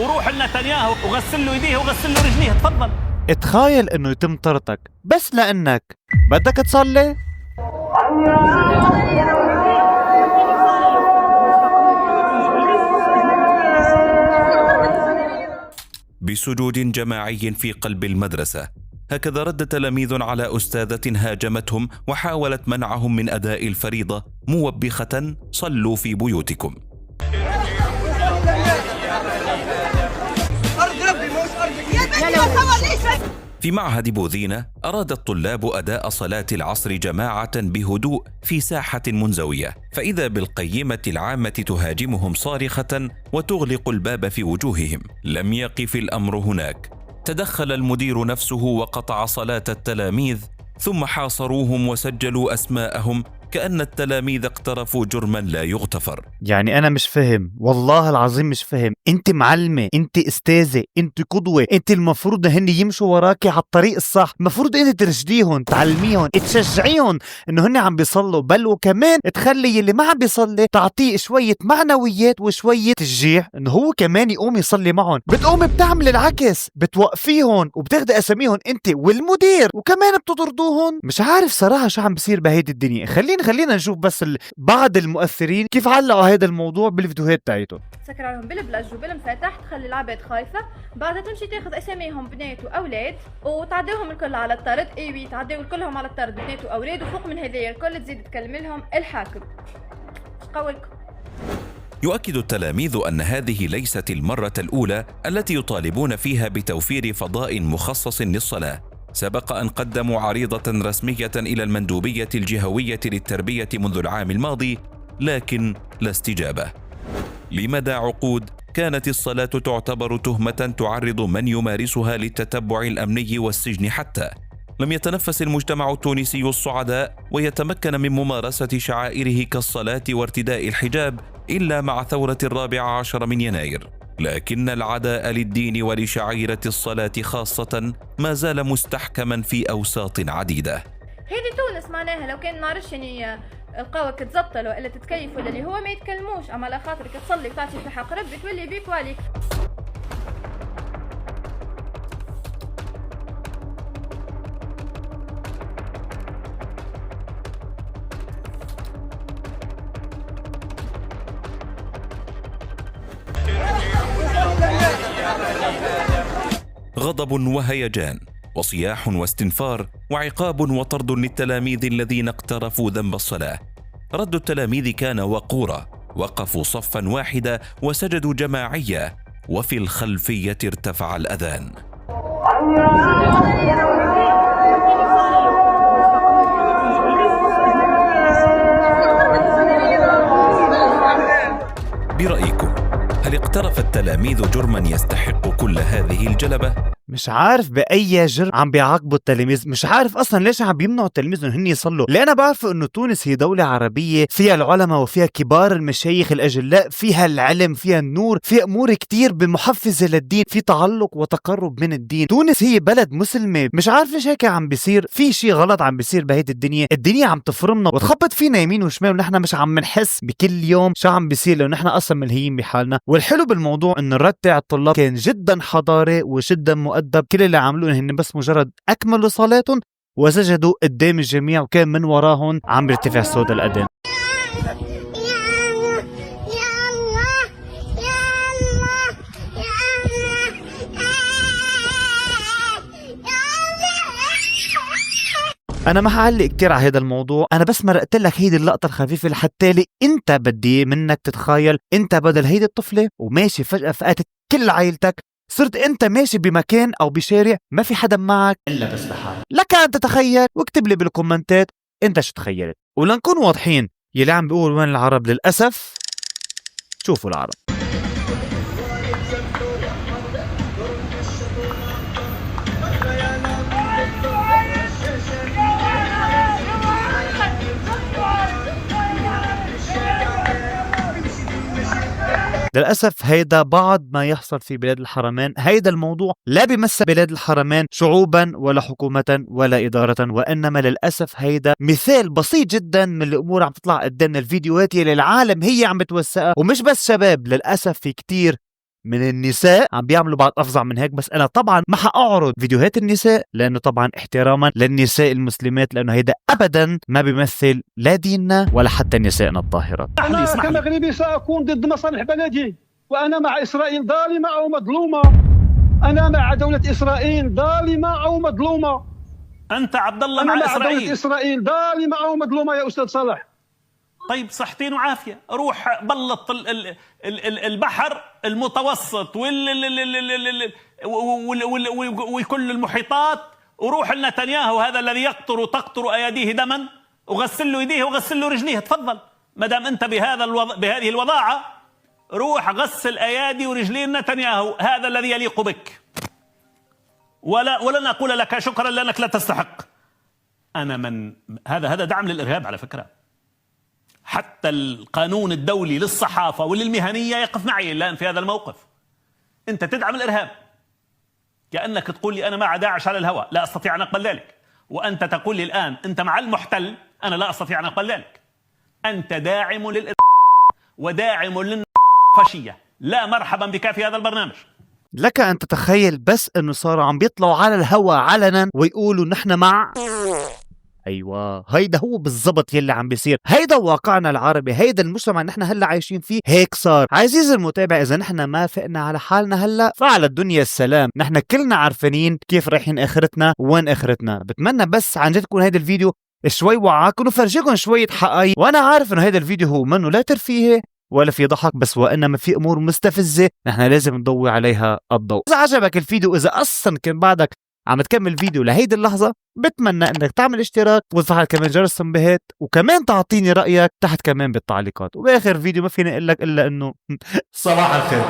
وروح لنتنياهو وغسل له ايديه وغسل له رجليه. تفضل. اتخيل انه يتم طردك بس لانك بدك تصلي. بسجود جماعي في قلب المدرسة، هكذا رد تلاميذ على أستاذة هاجمتهم وحاولت منعهم من أداء الفريضة موبخة: صلوا في بيوتكم. في معهد بوذينة أراد الطلاب أداء صلاة العصر جماعة بهدوء في ساحة منزوية، فإذا بالقيمة العامة تهاجمهم صارخة وتغلق الباب في وجوههم. لم يقف الأمر هناك، تدخل المدير نفسه وقطع صلاة التلاميذ، ثم حاصروهم وسجلوا أسماءهم كأن التلاميذ اقترفوا جرما لا يغتفر. يعني أنا مش فهم، والله العظيم مش فهم. أنت معلمة، أنت أستاذة، أنت قدوة، أنت المفروض هن يمشوا وراكي على الطريق الصح. المفروض أنت ترشديهم، تعلميهم، تشجعيهم إنه هن عم بيصلوا، بل وكمان تخلي اللي ما عم بيصلي تعطيه شوية معنويات وشوية تشجيع إنه هو كمان يقوم يصلي معهم. بتقوم بتعمل العكس، بتوقفيهم وبتاخدي أساميهم أنت والمدير، وكمان بتطردوهم. مش عارف صراحة شو عم بصير بهيدي الدنيا. خلينا نشوف بس بعض المؤثرين كيف علقوا هذا الموضوع بالفيديوهات تاعتهم. سكر عليهم بالبلج وبالمفاتح، تخلي العباد خايفة، بعدها تمشي تاخذ اساميهم بنات واولاد وتعديهم الكل على الطرد. ايوه تعديهم كلهم على الطرد، بنات واولاد، وفوق من هذيا الكل تزيد تكلم لهم الحاكم. قولكم. يؤكد التلاميذ أن هذه ليست المرة الأولى التي يطالبون فيها بتوفير فضاء مخصص للصلاة. سبق أن قدموا عريضة رسمية إلى المندوبية الجهوية للتربية منذ العام الماضي، لكن لا استجابة. لمدى عقود كانت الصلاة تعتبر تهمة تعرض من يمارسها للتتبع الأمني والسجن، حتى لم يتنفس المجتمع التونسي الصعداء ويتمكن من ممارسة شعائره كالصلاة وارتداء الحجاب إلا مع ثورة 14 من يناير. لكن العداء للدين ولشعيرة الصلاة خاصة ما زال مستحكما في أوساط عديدة. هيدي تونس معناها لو كان معرفش يعني القوك تزبطلوا الا تتكيفوا اللي هو ما يتكلموش، اما على خاطرك تصلي وتعطي في حق ربك تولي بيك وعليك. غضب وهيجان وصياح واستنفار وعقاب وطرد للتلاميذ الذين اقترفوا ذنب الصلاة. رد التلاميذ كان وقورا، وقفوا صفا واحدا وسجدوا جماعية، وفي الخلفية ارتفع الأذان. برأيكم هل اقترف التلاميذ جرما يستحق كل هذه الجلبة؟ مش عارف بأي جرم عم بيعاقبوا التلاميذ. مش عارف أصلا ليش عم بيمنعوا التلاميذ إنه هن يصلوا. اللي أنا بعرفه إنه تونس هي دولة عربية فيها العلماء وفيها كبار المشايخ الأجلاء، فيها العلم، فيها النور، فيها أمور كتير بمحفزة للدين، في تعلق وتقرب من الدين. تونس هي بلد مسلمة. مش عارف ليش هيك عم بيصير. في شيء غلط عم بيصير بهيدي الدنيا عم تفرمنا وتخبط فينا يمين وشمال، ونحن مش عم نحس بكل يوم شو عم بيصير لو نحن أصلا ملهيين بحالنا. والحلو بالموضوع إنه الرد تاع الطلاب كان جدا حضاري وجدا مؤدب. كل اللي عملوه هن بس مجرد أكملوا صلاتهم وسجدوا قدام الجميع، وكان من وراهم عم بيرتفع صوت الأذان. أنا ما هعلق كتير على هذا الموضوع، أنا بس مرقت لك هيدي اللقطة الخفيفة لحتى لي أنت بدي منك تتخيل أنت بدل هيدي الطفلة وماشي فجأة فقدت كل عائلتك، صرت أنت ماشي بمكان أو بشارع ما في حدا معك إلا بس لحالك. لك أن تتخيل، واكتب لي بالكومنتات أنت شو تخيلت. ولنكون واضحين، يلي عم بيقول وين العرب للأسف شوفوا العرب. للأسف هيدا بعض ما يحصل في بلاد الحرمين. هيدا الموضوع لا بيمثل بلاد الحرمين شعوبا ولا حكومة ولا إدارة، وإنما للأسف هيدا مثال بسيط جدا من الأمور عم تطلع قدامنا، الفيديوهات اللي العالم هي عم بتوثقها. ومش بس شباب، للأسف في كتير من النساء عم بيعملوا بعض افظع من هيك. بس انا طبعا ما حاعرض فيديوهات النساء، لانه طبعا احتراما للنساء المسلمات، لانه هيدا ابدا ما بيمثل لا ديننا ولا حتى نسائنا الطاهرات. أنا كمغربي سأكون ضد مصالح بلدي، وأنا مع إسرائيل ظالمة أو مظلومة. أنا مع دولة إسرائيل ظالمة أو مظلومة. انت عبد الله أنا مع مع دولة اسرائيل. إسرائيل ظالمة أو مظلومة يا أستاذ صالح. طيب صحتين وعافيه، روح بلط البحر المتوسط وكل المحيطات، وروح لنتنياهو هذا الذي تقطر اياديه دما، وغسل له يديه وغسل له رجليه. تفضل، ما دام انت بهذه الوضاعه، روح غسل ايادي ورجلين نتنياهو، هذا الذي يليق بك. ولن اقول لك شكرا لانك لا تستحق. انا من هذا دعم للارهاب على فكره. حتى القانون الدولي للصحافه وللمهنيه يقف معي الان في هذا الموقف. انت تدعم الارهاب، كانك تقول لي انا مع داعش على الهواء، لا استطيع ان اقبل ذلك. وانت تقول لي الان انت مع المحتل، انا لا استطيع ان اقبل ذلك. انت داعم للارهاب وداعم للفاشيه، لا مرحبا بك في هذا البرنامج. لك أن تتخيل بس أنه صاروا عم بيطلعوا على الهواء علنا ويقولوا نحن مع. أيوة، هيدا هو بالضبط يلي عم بيصير. هيدا واقعنا العربي، هيدا المجتمع نحن هلا عايشين فيه. هيك صار. عزيزي المتابع، إذا نحن ما فقنا على حالنا هلا، فعلى الدنيا السلام. نحن كلنا عارفين كيف رايحين آخرتنا وين آخرتنا. بتمنى بس عن جد يكون هيدا الفيديو شوي وعاكم وفرجيكم شوية حقائق. وأنا عارف إنه هيدا الفيديو هو منه لا ترفيهي ولا في ضحك، بس وإنما في أمور مستفزة نحن لازم نضوي عليها الضوء. إذا عجبك الفيديو، إذا أصلا كان بعدك عم تكمل الفيديو لهيدي اللحظة، بتمنى انك تعمل اشتراك وتفعل كمان جرس التنبيهات، وكمان تعطيني رأيك تحت كمان بالتعليقات. وبآخر فيديو ما فيني اقول لك الا انه صباح الخير.